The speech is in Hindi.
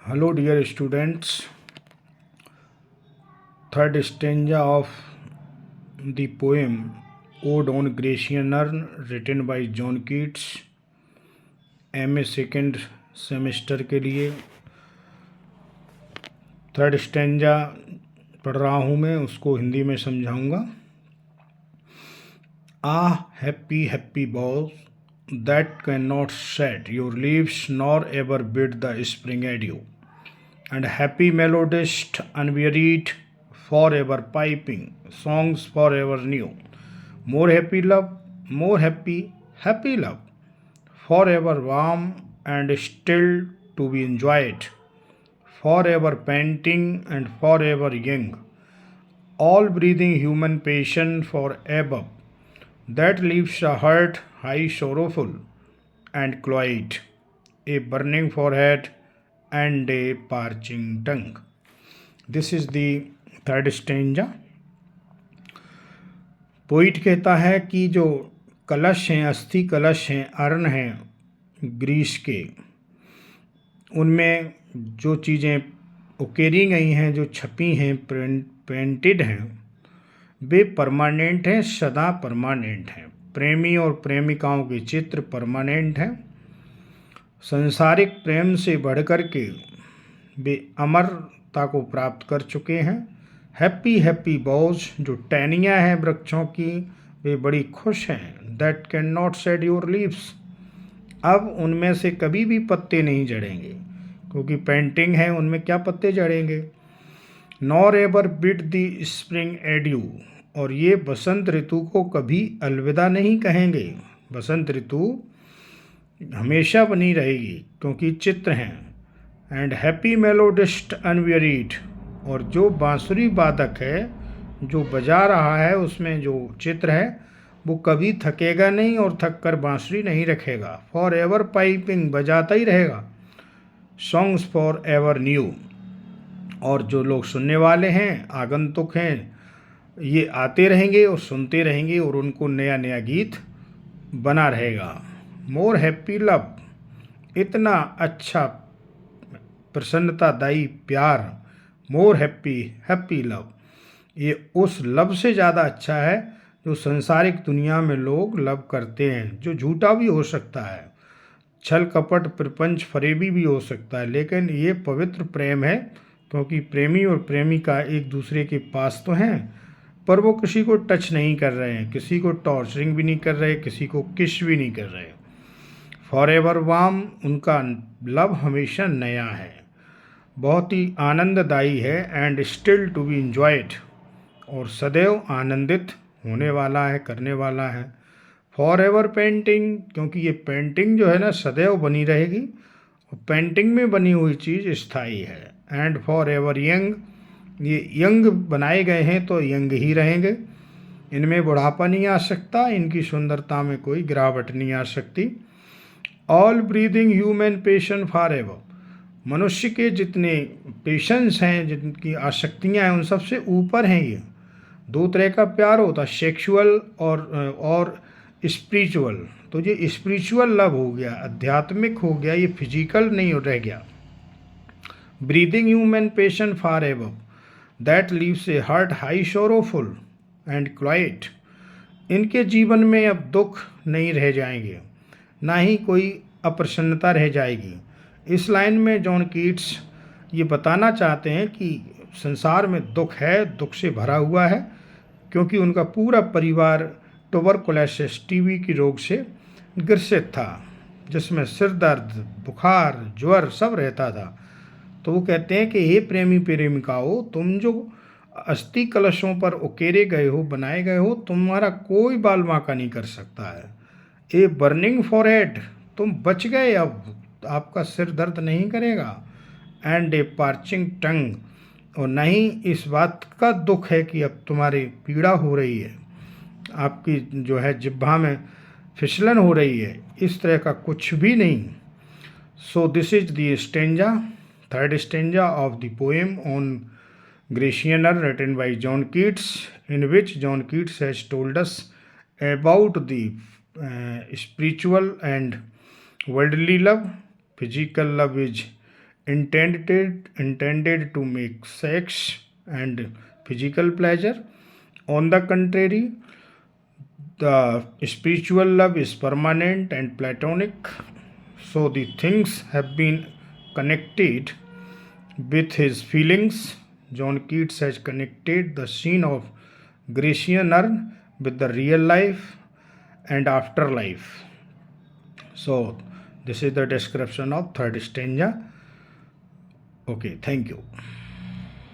Hello, dear students. Third stanza of the poem Ode on Grecian Urn, written by John Keats, MA second semester के लिए। थर्ड स्टेंजा पढ़ रहा हूँ मैं, उसको हिंदी में समझाऊंगा। Ah, happy, happy bough that cannot shed your leaves nor ever bid the spring adieu, and happy melodist unwearied, forever piping songs forever new. More happy love, more happy, happy love, forever warm and still to be enjoyed, forever painting and forever young, all breathing human passion for above, that leaves a heart high sorrowful and cloyed, a burning forehead and a parching tongue. This is the third stanza. Poet कहता है कि जो कलश हैं, अस्थि कलश हैं, अर्ण हैं ग्रीस के, उनमें जो चीज़ें उकेरी गई हैं, जो छपी हैं, पेंटेड हैं, वे परमानेंट हैं, सदा परमानेंट हैं। प्रेमी और प्रेमिकाओं के चित्र परमानेंट हैं। संसारिक प्रेम से बढ़कर के वे अमरता को प्राप्त कर चुके हैं। हैप्पी हैप्पी बॉज, जो टहनियाँ हैं वृक्षों की, वे बड़ी खुश हैं। That can not shed your leaves, अब उनमें से कभी भी पत्ते नहीं झड़ेंगे, क्योंकि पेंटिंग है, उनमें क्या पत्ते झड़ेंगे। Nor ever bid the spring adieu, और ये बसंत ऋतु को कभी अलविदा नहीं कहेंगे। बसंत ऋतु हमेशा बनी रहेगी, क्योंकि चित्र हैं। एंड हैप्पी मेलोडिस्ट अनवेरीड, और जो बांसुरी वादक है, जो बजा रहा है, उसमें जो चित्र है, वो कभी थकेगा नहीं और थक कर बांसुरी नहीं रखेगा। फॉर एवर पाइपिंग, बजाता ही रहेगा। सॉन्ग्स फॉर एवर न्यू, और जो लोग सुनने वाले हैं, आगंतुक हैं, ये आते रहेंगे और सुनते रहेंगे और उनको नया नया गीत बना रहेगा। मोर हैप्पी लव, इतना अच्छा प्रसन्नतादायी प्यार। मोर हैप्पी हैप्पी लव, ये उस लव से ज़्यादा अच्छा है जो संसारिक दुनिया में लोग लव करते हैं, जो झूठा भी हो सकता है, छल कपट प्रपंच फरेबी भी हो सकता है, लेकिन ये पवित्र प्रेम है, क्योंकि प्रेमी और प्रेमिका एक दूसरे के पास तो हैं, पर वो किसी को टच नहीं कर रहे हैं, किसी को टॉर्चरिंग भी नहीं कर रहे, किसी को किस भी नहीं कर रहे। फॉर एवर वार्म, उनका लव हमेशा नया है, बहुत ही आनंददायी है। And still to be enjoyed, और सदैव आनंदित होने वाला है, करने वाला है। फॉर एवर पेंटिंग, क्योंकि ये पेंटिंग जो है ना, सदैव बनी रहेगी, और पेंटिंग में बनी हुई चीज़ स्थायी है। एंड फॉर एवर यंग, ये यंग बनाए गए हैं तो यंग ही रहेंगे, इनमें बुढ़ापा नहीं आ सकता, इनकी सुंदरता में कोई गिरावट नहीं आ सकती। All breathing human passion for ever, मनुष्य के जितने पेशेंस हैं, जिनकी आसक्तियाँ हैं, उन सबसे ऊपर हैं ये। दो तरह का प्यार होता है, सेक्सुअल और स्पिरिचुअल। तो ये स्पिरिचुअल लव हो गया, आध्यात्मिक हो गया, ये फिजिकल नहीं रह गया। Breathing human passion for ever, that leaves a heart high sorrowful and quite, इनके जीवन में अब दुख नहीं रह जाएंगे, ना ही कोई अप्रसन्नता रह जाएगी। इस लाइन में जॉन कीट्स ये बताना चाहते हैं कि संसार में दुख है, दुख से भरा हुआ है, क्योंकि उनका पूरा परिवार ट्यूबरकुलोसिस, टीबी की रोग से ग्रसित था, जिसमें सिर दर्द, बुखार, ज्वर सब रहता था। तो वो कहते हैं कि हे प्रेमी प्रेमिकाओं, तुम जो अस्थि कलशों पर उकेरे गए हो, बनाए गए हो, तुम्हारा कोई बाल बांका नहीं कर सकता है। ए बर्निंग फॉरहेड, तुम बच गए, अब आपका सिर दर्द नहीं करेगा। एंड ए पार्चिंग टंग, और नहीं इस बात का दुख है कि अब तुम्हारी पीड़ा हो रही है, आपकी जो है जिह्वा में फिसलन हो रही है, इस तरह का कुछ भी नहीं। So this is the stanza, third stanza of the poem on Grecian urn, written by John Keats, in which John Keats has told us about the spiritual and worldly love. Physical love is intended to make sex and physical pleasure. On the contrary, the spiritual love is permanent and platonic. So the things have been connected with his feelings. John Keats has connected the scene of Grecian urn with the real life and afterlife. So this is the description of third stanza. Okay, thank you.